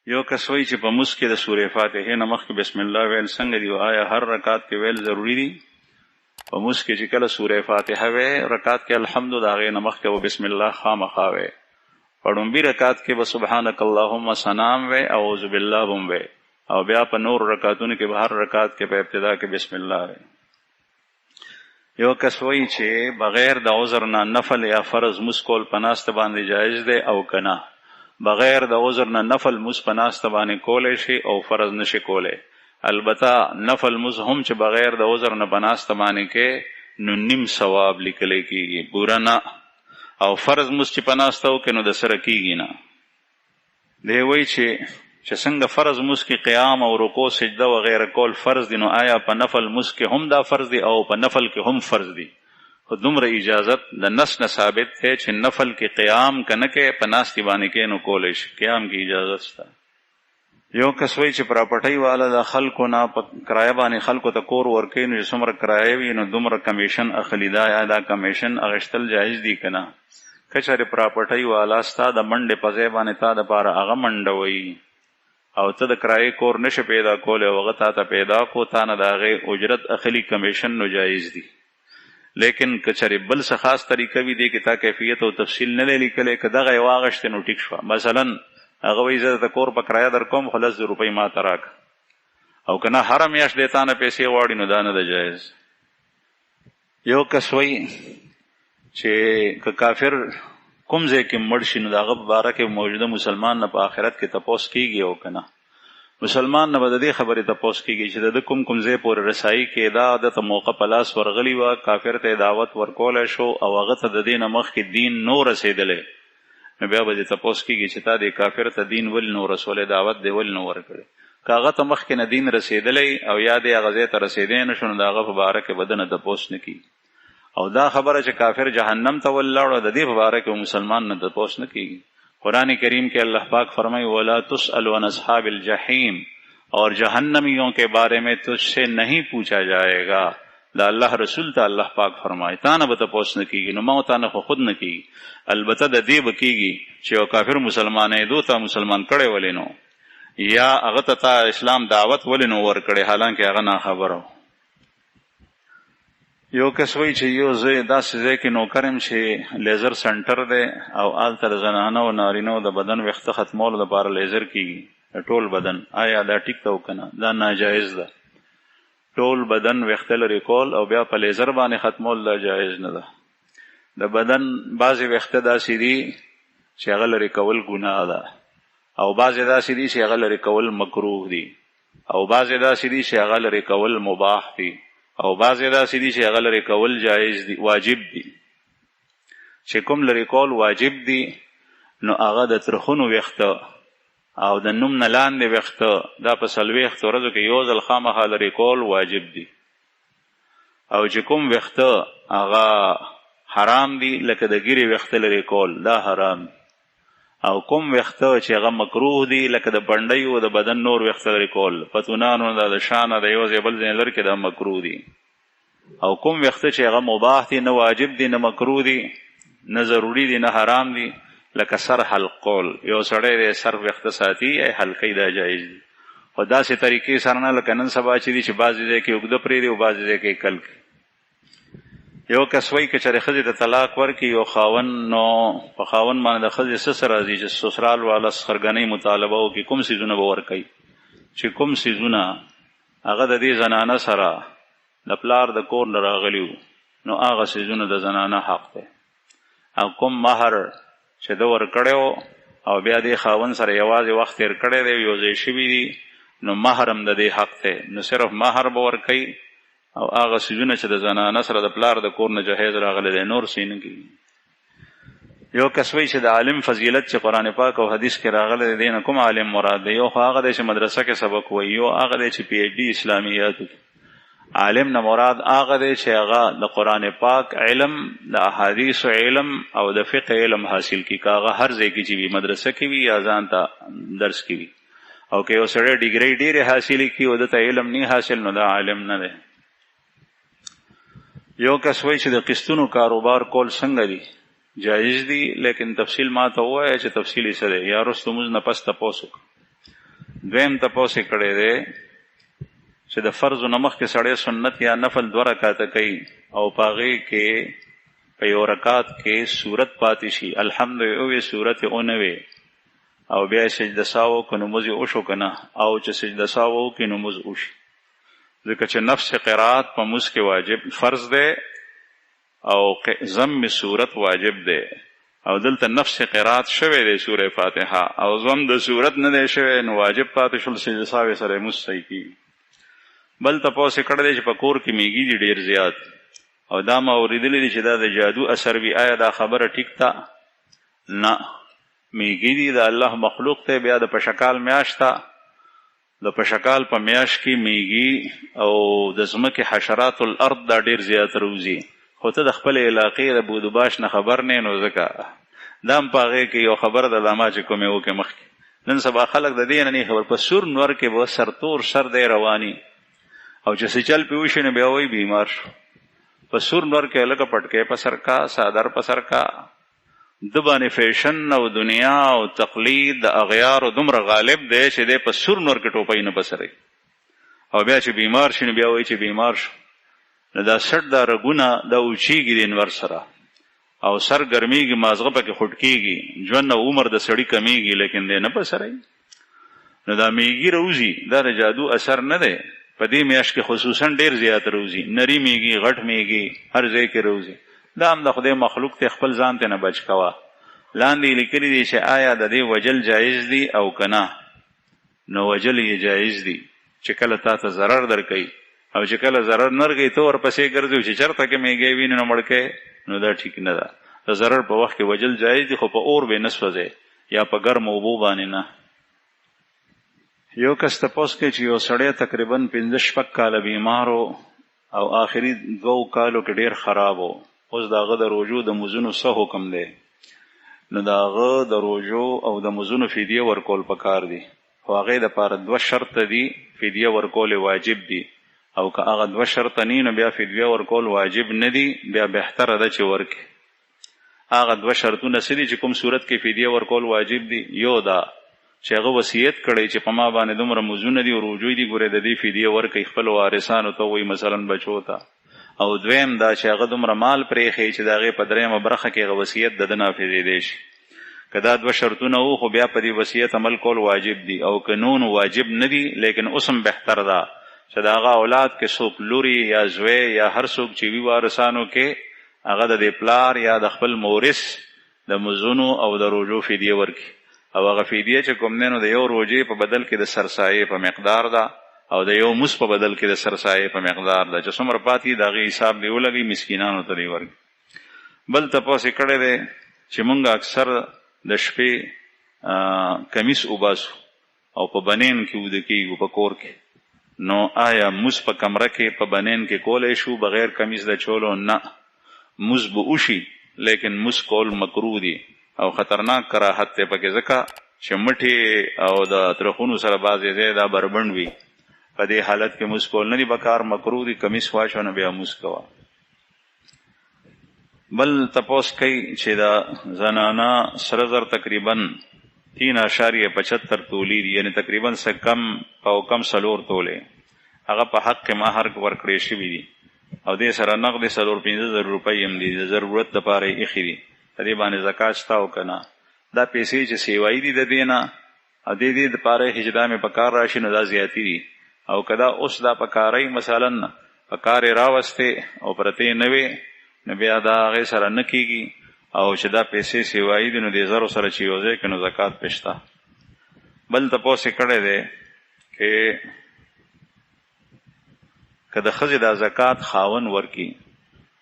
یو کس وایي چې په مسجد کې د سورې فاتحې نه مخکې بسم الله ویل څنګه دی؟ آیا هر رکعت کې ویل ضروری دي؟ په مسجد کې چې کله سورې فاتحه وی رکعت کې الحمد د هغې نه مخکې و بسم الله خامخا وی، په ډومبي رکعت کې به سبحانک اللهم سلام وی، اعوذ بالله بم وی، او بیا په نور رکعتونو کې به هر رکعت کې په ابتدا کې بسم الله وی. یو کس وایي چې بغیر د عذر نه نفل یا فرض مسکول په ناسته باندې جایز دی او کنه؟ بغیر د عذر نه نفل مس په ناسته باندې کولی شي او فرض نشي کولی. البته نفل مس هم چې بغیر د عذر نه په ناسته باندې کې نو نیم ثواب لیکلی کېږي، پوره نه. او فرض مس چې په ناسته وکړي نو د سره کېږي نه. دی وایي چې څنګه فرض مس کې قیام او رکوع سجده وغیره کول فرض دي، نو آیا په نفل مس کې هم دا فرض دي او په نفل کې هم فرض دي؟ خو دومره اجازت د نص نه ثابت دی چې نفل کې قیام که نه کې په ناستې باندې کې نو کولی شي، قیام کې اجازت شته. یو کس وایي چې پراپرټۍ والا د خلکو نه په کرایه باندې خلکو ته کور ورکوي، نو چې څومره کرایه وي نو دومره کمیشن اخلي. دا کمیشن اخیستل جایز دي که نه؟ که چېرې پراپرټۍ والا ستا د منډې په ځای باندې تا دپاره هغه منډه وایي او ته د کرایې کور نشه پیدا کولی او هغه تا ته پیدا کو، تا نه د هغې اجرت اخلي کمیشن، نو جایز دي. لیکن که چېرې بل څه خاص طریقه وي دی کې تا کیفیت او تفصیل نه دی لیکلی، که دغه یې واغېشتې نو ټیک شوه. مثلا هغه وایي زه درته کور په کرایه در کوم خو 10,000 روپۍ ما ته راکړه، او که نه هره میاشت دی تا نه پیسې غواړي نو دا نه ده جایز. یو کس وایي چې که کافر کوم ځای کې مړ شي نو د هغه په باره کې موجوده مسلمان نه په آخرت کې تپوس کېږي او که نه؟ مسلمان نه به د دې خبرې تپوس کېږي چې د کوم ځای پورې رسایي کېده، د ته موقع په لاس ورغلی وه، کافر ته دعوت ورکولی شو او هغه ته د دې نه مخکې دین نو رسېدلی، نو بیا به دې تپوس کېږي چې تا دې کافر ته دین ولې نو رسولی، دعوت دې ولې نو ورکړی. که هغه ته مخکې نه دین رسېدلی او یا دې هغه ځای ته رسېدی نه شو نو د هغه په باره کې به ده نه تپوس نه کېږي. او دا خبره چې کافر جهنم ته ولاړو د دې په باره کې مسلمان نه تپوس نه کېږي. قرآن کریم کے اللہ پاک فرمائی وَلَا تُسْأَلُ عَنْ أَصْحَابِ الْجَحِيمِ، اور جہنمیوں کے بارے میں تجھ سے نہیں پوچھا جائے گا. دا اللہ رسول تا اللہ پاک فرمائے تانا به تپوس نه کېږي، نو ما تانا خو خود نه کېږي. البته د دې به کېږي چې یو کافر مسلمانېدو ته مسلمان کړی ولې نو، یا هغه ته تا اسلام دعوت ولې نو ورکړی حالانکې هغه ناخبره و. یو کس وایي چې یو ځای داسې ځای کې نوکر یم چې لیزر سنټر دی او هلته د زنانه او نارینه د بدن ویښته ختمولو دپاره لیزر کېږي ټول بدن. آیا دا ټیک ده او که نه؟ دا ناجایز ده. ټول بدن ویښته لرې کول او بیا په لیزر باندې ختمول دا جایز نه ده. د بدن بعضې ویښته داسې دي چې هغه لرې کول ګناه ده، او بعضې داسې دي چې هغه لرې کول مکروه دي، او بعضې داسې دي چې هغه لرې کول مباح دي، او بعضې داسې دي چې هغه لرې کول جایز دي، واجب دي. چې کوم لرې کول واجب دي نو هغه د ترخونو ویښته او د نوم نه لاندې ویښته دا په 40 ورځو کې یو ځل خامخا لرې کول واجب دي. او چې کوم ویښته هغه حرام دي لکه د ګیرې ویښته لرې کول دا حرام دي، او کوم ویښته چې هغه مکروه دي لکه د پنډیو او د بدن نور ویښته لرې کول، پتونانو د شانه د یو ځای بل ځای لرې کې دا مکروه دي. او کوم ویښته چې هغه مباح دي، نه واجب دي نه مکروه دي نه ضروري دي نه حرام دي، لکه سر حلق کول. یو سړی دی سر ویښته ساتي ای حلقی دا جایز دي، خو داسې طریقې سره نه لکه نن سبا چې دي چې بعضې ځای کې اوږده پرېږدي او بعضې ځای کې کل کړي. یو کس وایي که چېرې ښځې ته طلاق ورکړي یو خاوند، نو په خاوند باندې د ښځې څه راځي چې سسرال والا سخرګنۍ مطالبه وکړي، کوم څیزونه به ورکوي؟ چې کوم څیزونه هغه د دې زنانه سره د پلار د کور نه راغلي وو نو هغه څیزونه د زنانه حق دی. او کوم مهر چې ده ورکړی و او بیا دې خاوند سره یوازې وخت تېر کړی دی یو ځای شوي دي، نو مهر هم د دې حق دی. نو صرف مهر به ورکوي او هغه څیزونه چې د زنانه سره د پلار د کور نه جهیز راغلی دی نور څه نه کېږي. یو کس وایي چې د عالم فضیلت چې قرآن پاک او حدیث کې راغلی دی دې نه کوم عالم مراد دی؟ یو خو هغه دی چې مدرسه کې سبق وایي، یو هغه دی چې PhD اسلامیاتو کې. عالم نه مراد هغه دی چې هغه د قرآن پاک علم، د احادیثو علم او د فقه علم حاصل کړي، که هغه هر ځای کې چې وي، مدرسه کې وي یا ځان ته درس کې وي. او که یو سړی ډیګرۍ ډېرې حاصلې کړي او دته علم نه حاصل نو دا عالم نه دی. یو کس وایي چې د قسطونو کاروبار کول څنګه دي؟ جایز دي، لیکن تفصیل ما ته ووایه چې تفصیل یې څه دی، یا وروسته مونځ نه پس تپوس وکړه. دویم تپوس یې کړی دی چې د فرض نه مخکې سړی سنت یا نفل 2 رکعاته کوي او په هغې کې په یو رکعت کې صورت پاتې شي، الحمد وي صورت یې ونه وي او بیا یې سجده سهو که نموز یې وشو که نه، او چې سجده سهو وکړي نموز وشي، ځکه چې نفس قرات په مونځ کې واجب فرض دی او ضم صورت واجب دی، او دلته نفس قرات شوی دی سوره فاتحه او ضم د صورت نه دی شوی، نو واجب پاتې شول، سجده سهو سره مونځ صحیح کېږي. بل تپوس یې کړی دی چې په کور کې میږي دي ډېر زیات، او دا ما اورېدلی دی چې دا د جادو اثر وي. آیا دا خبره ټیک ده؟ نه، میږي دي د الله مخلوق ته، بیا د پشکال میاشت ده، د پشکال په میاشت کې میږي او د ځمکې حشرات الارض دا ډېر زیات روزي، خو ته د خپل علاقې د بودوباش نه خبر نه، نو ځکه دا هم په هغې کې یو خبره ده، دا ما چې کومې وکړې مخکې. نن سبا خلک د دې نه خبر، په سور نور کې به سرتور سر دی رواني، او چې څه چل پې وشي نو بیا وایي بیمار شو. په سور نور کې لکه پټکې په سر کا، صادر په سر کا، د باندې فیشن او دنیا او تقلید د اغیارو دومره غالب دی چې دی په سور نور کې ټوپۍ نه بسري، او بیا چې بیمار شي نو بیا وایي چې بیمار شو. نو دا سټ دا رګونه دا اوچیږي د انور سره، او سر ګرمیږي، مازغه پکې خوټ کېږي، ژوند او عمر د سړي کمیږي، لیکن دی نه بسري. نو دا میږي روزي، دا د جادو اثر نه دی. په دې میاشت کې خصوصا ډېر زیات روزي، نری میږي، غټ میږي، هر ځای کې روزي. دا هم د خدای مخلوق ته خپل ځان ته نه بچ کوه. لاندې لیکلي دي چې آیا د دې وجل جایز دي او که نه؟ نو وجل یې جایز دي، چې کله تا ته ضرر درکوي، او چې کله ضرر نه درکوي ته ورپسې ګرځو چې چېرته کې میږی وي نو مړ کوې، نو دا ټیک نه ده. د ضرر په وخت کې وجل جایز دي، خو په اور به نه سوځې یا په ګرم اوبو باندې نه. یو کس تپوس کوي چې یو سړی تقریبا 15-16 کاله بیمارو او آخري 2 کالو کې ډېر خراب و، اوس د هغه د روژو د مزونو څه حکم دی؟ نو د هغه د روژو او د مزونو فدیه ورکول پکار دي، خو هغې دپاره 2 شرط دي فدیه ورکول واجب دي، او که هغه 2 شرط نی نو بیا فدیه ورکول واجب نه دي، بیا بهتره ده چې ورکړي. هغه 2 شرطونه څه دي چې کوم صورت کې فدیه ورکول واجب دي؟ یو دا چې هغه وصیت کړی چې په ما باندې دومره مزونه دي او روجوی دي، ګورې د دې فدیه ورکوي خپل وارثانو ته، وایي مثلا بچو ته. او دویم دا چې هغه دومره مال پرېښی چې د هغې په 3مه برخه کې هغه وصیت د ده نافظېدی شي. که دا 2 شرطونه وو خو بیا په دې وصیت عمل کول واجب دي، او که نو نو واجب نه دي، لیکن اوس هم بهتر ده چې د هغه اولاد کې څوک لوري یا زوی یا هر څوک چې وي وارثانو کې، هغه د دې پلار یا د خپل مورث د مزونو او د روجو فدیه ورکړي. او هغه فدیه چې کوم دی نو د یو روجې په بدل کې د سرسایې په مقدار ده، او د یو مز په بدل کې د سرسایې په مقدار ده، چې څومره پاتې د هغې حساب دی ولګي، مسکینانو ته دی ورکړي. بل تپوس یې کړی دی چې مونږ اکثر د شپې کمیس وباسو او په بنین کې وده کېږو په کور کې، نو آیا مز په کمره کې په بنین کې کولی شو بغیر کمیس د چولو؟ نه، مز به وشي، لیکن مز کول مکروه دي او خطرناک کراهت دی پکې، ځکه چې مټې او د ترخونو سره بعضې ځای دا بربند وي، په دې حالت کې مز کول نه دي پکار، مکروه دي. کمیس واچو نه بیا مز کوه. بل تپوس کوي چې دا زنانه سره زر تقریبا 3.75 تولې دي، یعنی تقریبا څه کم او کم 4 تولې، هغه په حق کې مهر ورکړی شوي دي، او دې سره نقد 4-5,000 روپۍ هم دي، د ضرورت دپاره یې ایښي دي. د دې باندې زکات شته او که نه؟ دا پیسې چې سیوایي دي د دې نه، او د دې دپاره یې چې دا مې په کار راشي نو دا زیاتي دي، او که دا اوس دا په کارۍ مثلا په کار یې راوستې او پرتې نه وې، نو بیا دا هغې سره نه کېږي، او چې دا پیسې سیوایي دي نو دې زرو سره چې یو ځای کړي نو زکات پې شته. بل تپوس یې کړی دی چې که د ښځې دا زکات خاوند ورکي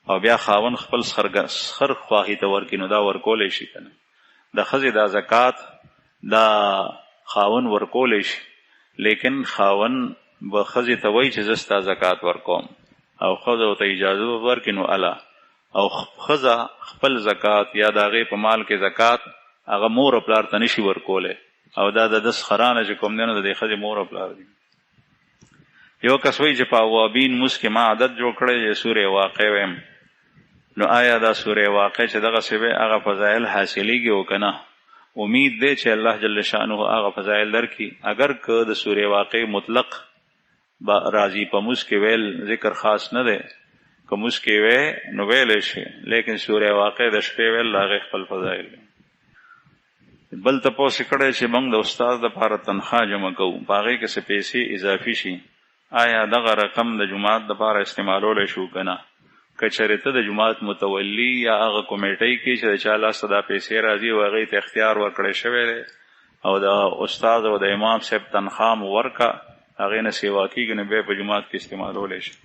او بیا خاوند خپل سخر خواهي ته ورکي، نو دا ورکولی شي که نه؟ د ښځې دا زکات دا خاوند ورکولی شي، لیکن خاوند به ښځې ته وایي چې زه ستا زکات ورکوم، او ښځه ورته اجازه ورکړي نو الله، او ښځه خپل زکات یا د هغې په مال کې زکات هغه مور او پلار ته نشي ورکولی، او دا د ده سخرانه چې کوم دی نو د دې ښځې مور او پلار دي. یو کس وایي چې په اوابین مونځ کې ما عادت جوړ کړی چې سورې واقع ویم، نو آیا دا سورې واقع چې دغسې وی هغه فضایل حاصلیږي او که نه؟ امید دی چې الله جل شانه هغه فضایل درکړي. اگر که د سورې واقع مطلق با راضی په موس کې ویل ذکر خاص نه دی، که موس کې وی نو ویلی شي، لیکن سورې واقع د شپې ویل هغې خپل فضایل. بل تپوس کړی چې موږ د استاد دپاره تنخواه جمع کوو، په هغې کې څه پیسې اضافي شي، آیا دغه رقم د جومات دپاره استعمالولی شو که نه؟ که چېرې ته د جومات متولي یا هغه کمیټۍ کې چې د چا لاسته دا پیسې راځي او هغې ته اختیار ورکړی شوی دی او د استاد او د امام صاحب تنخواه مو ورکه، هغې نه سیوا کېږي، نو بیا په جومات کې استعمالولی شي.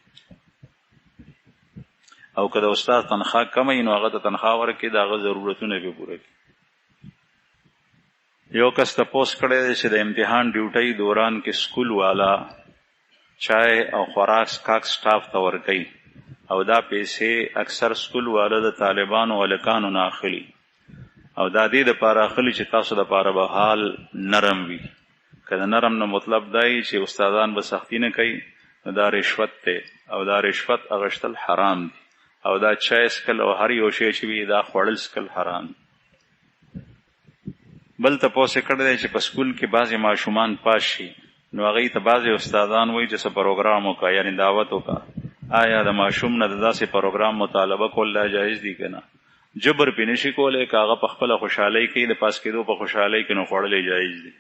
او که د استاد تنخواه کمه وي نو هغه ته تنخواه ورکړي، د هغه ضرورتونه پرې پوره کړي. یو کس تپوس کړی دی چې د امتحان ډیوټۍ دوران کې سکول والا چای او خوراک سکاک سټاف ته ورکوي او دا پیسې اکثر سکول والا د طالبانو او هلکانو نه اخلي، او دا دې دپاره اخلي چې تاسو دپاره به حال نرم وي. که د نرم نه مطلب دا وي چې استادان به سختی نه کوي، نو دا رشوت دی، او دا رشوت اغشتل حرام دی، او دا چای سکل او هر یو شی چې وي دا خوړل سکل حرام دی. بل تپوس یې کړی دی چې په سکول کې بعضې ماشومان پاس شي، نو هغې ته بعضې استادان وایي چې څه پروګرام وکړه، یعنې دعوت وکړه. آیا د ماشوم نه د داسې پروګرام مطالبه کول دا جایز دي که نه؟ جبر پې نشي کولی، که هغه په خپله خوشحالۍ کوي، د پاس کېدو په خوشحالۍ کې نو خوړلی جایز دي.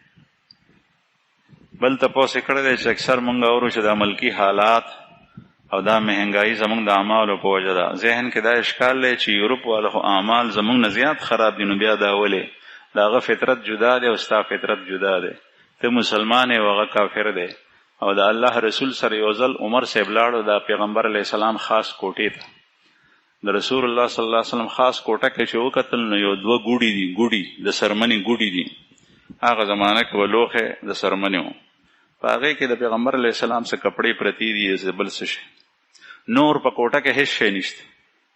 بل تپوس یې کړی دی چې اکثر موږ اورو چې دا ملکي حالات او دا مهنګایي زموږ د اعمالو په وجه ده. ذهن کې دا اشکال دی چې یورپ والا خو اعمال زموږ نه زیات خراب دي، نو بیا دا ولې؟ د هغه فطرت جدا دی او ستا فطرت جدا دی. ته مسلمان یې او هغه کافر دی. او د الله رسول سره یو ځل عمر صاحب لاړو د پیغمبر علیه السلام خاص کوټې ته، د رسول الله صلی الله علیه وسلم خاص کوټه کې چې وکتل نو یو دوه ګوډي دي، ګوډي د سرمنې ګوډي دي، هغه زمانه کې به لوښې د سرمنې و، په هغې کې د پیغمبر علیه السلام څه کپړې پرتې دي، بل څه شي نور په کوټه کې هېڅ شی نشته،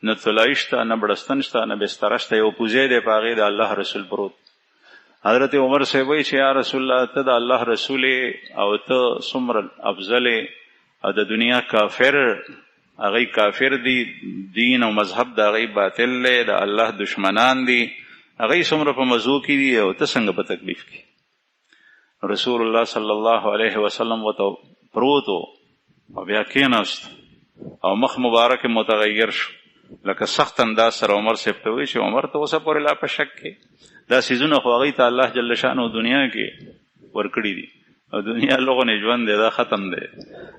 نه طلایي شته، نه بړستن شته، نه بستره شته، یو پوزی دی په هغې د الله رسول پروت. حضرت عمر صاحب وایي چې یا رسول الله ته د الله رسول او ته څومره افضل او د دنیا کافر، هغوی کافر دي، دین او مذهب د هغوی باطل دی، د الله دشمنان دي، هغوی څومره په مزو کې دي او ته څنګه په تکلیف کې؟ رسول الله صلی الله علیه وسلم ورته پروت و او بیا کېناست او مخ مبارک متغیر شو، لکه سخت انداز سره عمر صاحب ته وایي چې عمر ته اوسه پورې لا په شک کې دا سیزونه خو هغوی ته الله جل شانه دنیا کې ورکړي دي، او دنیا لغونې ژوند دی، دا ختم دی،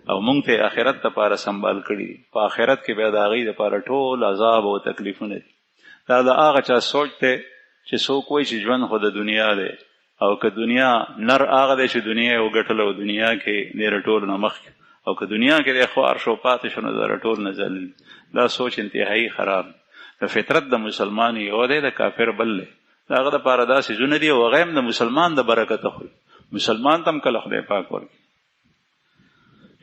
او موږ ته آخرت دپاره سنبال کړي دي. په آخرت کې بیا د هغوی دپاره ټول عذاب او تکلیفونه دي. دا د هغه چا سوچ دی چې څوک وایي چې ژوند خو د دنیا دی، او که دنیا نر هغه دی چې دنیا یې وګټله او دنیا کې دی رټولو نه مخکې، او که دنیا کې دی خوار شو پاتې شو نو د رټول نه ذلیل. دا سوچ انتهایی خراب. د فطرت د مسلمان یو دی، د کافر بل دی. د هغه دپاره دا څیزونه دي او هغه هم د مسلمان د برکته خوري، مسلمان ته هم کله خدای پاک ورکړي.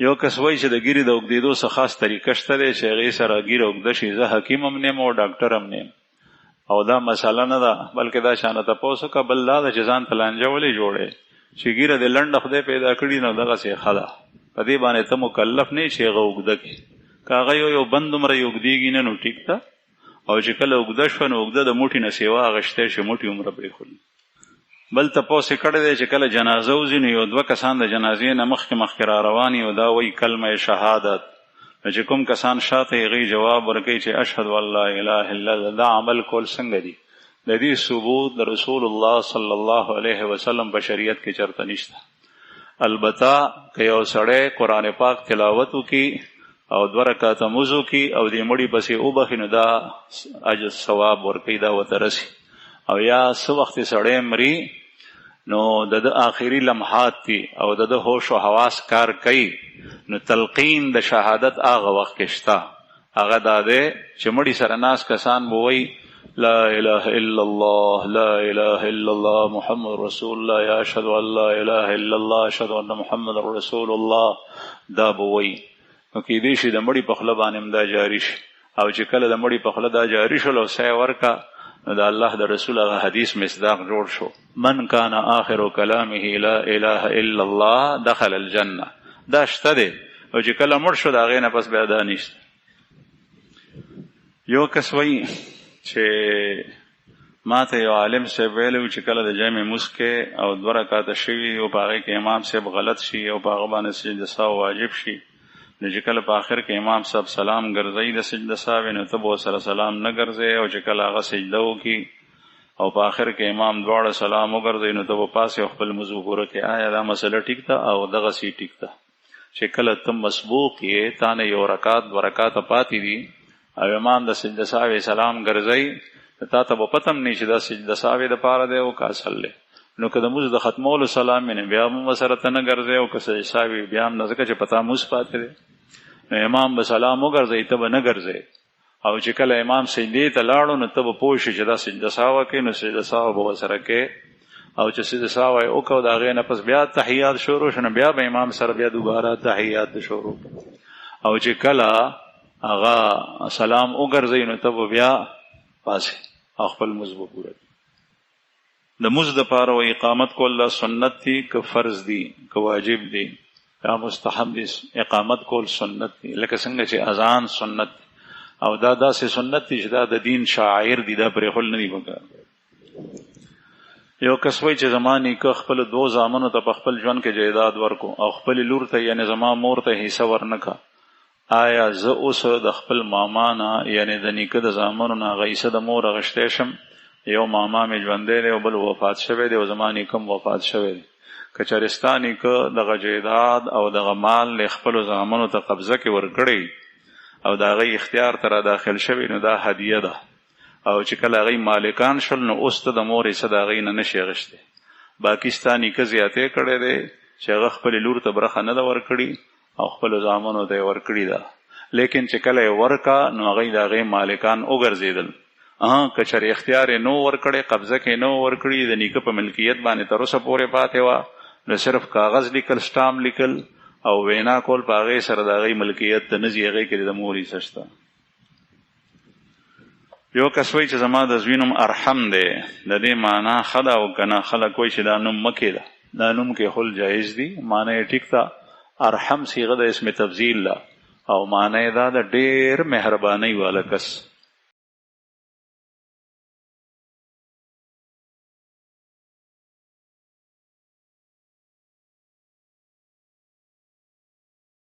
یو کس وایي چې د ګیرې د اوږدېدو څه خاص طریقه شته دی چې هغې سره ګیره اوږده شي. زه حکیم هم نیم او ډاکټر هم نیم، او دا مسله نه ده، بلکې دا شانه تپوس وکړه. بل دا ده چې ځان ته لانجه ولې جوړې چې ګیره دې لنډه خدای پیدا کړي، نو دغسې ښه ده، په دې باندې ته مکلف نه یې چې هغه اوږده کړي. که هغه یو بند دومره یې اوږدېږي نه نو ټیک ده، او چې کله اوږده شوه نو اوږده د موټي نه سیوا اغشتی شي، موټي عمره پرېښولي. بل تپوس یې کړی دی چې کله جنازه وځي نو یو دوه کسان د جنازې نه مخکې را روان وي او دا وایي کلمه شهادت، نو چې کوم کسان شاته هغوی جواب ورکوي چې اشهد ان لا اله الا الله. دا عمل کول څنګه دي؟ د دې ثبوت د رسول الله صلی الله علیه وسلم په شریعت کې چرته نشته. البته که یو سړی قرآن پاک تلاوت وکړي او 2 رکعاته لمونځ وکړي او دې مړي پسې وبخي، نو دا اجر ثواب ورکوي، دا ورته رسي. او یا څه وخت سړی مري نو د آخري لمحات دي او د هوش او حواس کار کوي، نو تلقین د شهادت هغه وخت کې شته. هغه دا دی چې مړي سره ناس کسان به وایي لا اله الا الله، لا اله الا الله، محمد رسول الله، یا اشهد ان لا اله الا الله، اشهد ان محمد رسول الله، دا به وایي. نو کېدای شي د مړي په خوله باندې هم دا جاري شي، او چې کله د مړي په خوله دا جاري شول او سای ورکه، نو د الله د رسول هغه حدیث مصداق جوړ شو، من کان آخر کلامه لا اله الا الله دخل الجنه. دا شته دی، او چې کله مړ شو د هغې نه پس بیا دا نشته. یو کس وایي چې ما ته یو عالم صاحب ویلو چې کله د جمع مسکه او 2 رکعات شوي او په هغه کې امام صاحب غلط شي او په هغه باندې سجده سهو واجب شي، نو چې کله په آخر کې امام صاحب سلام ګرځي د سجده سهو، نو ته به سره سلام نه ګرځي، او چې کله هغه سجده وکړي او په آخر کې امام دواړه سلام وګرځي، نو ته به پاسې خپل موضوع پوره کړې. آیا دا مسله ټیک ده؟ او دغه سی ټیک ده چې کله ته مسبوق یې، تا نه یو رکعت 2 رکعات پاتې دي او امام د سجده سهو سلام ګرځي، تا ته به پته نه چې دا سجده سهو دپاره دی او که اصل دی. نو که د مونځ د ختمولو سلام یې بیا هم سره ته نه ګرځې، او که سجده سهو بیا هم نه، ځکه چې په تا مونځ پاتې دی، نو امام به سلام وګرځوي، ته به نه ګرځې. او چې کله امام سجدې ته لاړو، نو ته به پوه شې چې دا سجده سهو کوي، نو سجده سهو به ورسره کوې. او چې سجده سهو یې وکړو، د هغې نه پس بیا تحیات شروع شو، نو بیا به امام سره بیا دوباره تحیات شروع. او چې کله هغه سلام وګرځوي، نو ته به بیا پاسې او خپل مونځ به پوره کړي. د مونځ دپاره و اقامت کول دا سنت دي که فرض دي که واجب دي یا مستحب دي؟ اقامت کول سنت دي، لکه څنګه چې اذان سنت دي، او دا داسې سنت دي چې دا د دین شاعر دي، دا پرېښول نه دي پکار. یو کس وایي چې زما نیکه خپل 2 زامنو ته په خپل ژوند کې جایداد ورکو او خپل لور ته یعنې زما مور ته حصه ورنکړه، آیا زه اوس د خپل ماما نه یعنې د نیکه د زامنو نه هغه حصه د مور اخیستی شم؟ یو ماما مې ژوندی دی او بل وفات شوی دی او زما نیکه هم وفات شوی دی. که چېرې ستا نیکه دغه جایداد او دغه مال له خپلو زامنو ته قبضه کې ورکړی او د هغې اختیار ته را داخل شوی، نو دا هدیه ده. او چې کله هغې مالکان شول، نو اوس ته د مور حصه د هغې نه نشي اخیستی. باقي ستا نیکه زیاتی کړی دی چې هغه خپلې لور ته برخه نه ده ورکړي او خپلو زامنو ته یې ورکړي ده، لیکن چې کله یې ورکه، نو هغې د هغې مالکان وګرځېدل. که چېرې اختیار یې نو ورکړی، قبضه کې نو ورکړي، د نیکه په ملکیت باندې تر اوسه پورې پاتې وه، نو صرف کاغذ لیکل، سټام لیکل او وینا کول، په هغې سره د هغې ملکیت ته نه ځي، هغې کې د مور حصه شته. یو کس وایي چې زما د زوی نوم ارحم دی، د دې معنا ښه ده او که نه؟ خلک وایي چې دا نوم مه کېده، دا نوم کېښول جایز دي، معنا یې ټیک ده. ارحم صیغه د اسم تفضیل ده او معنا یې دا د ډېر مهربانۍ والا کس.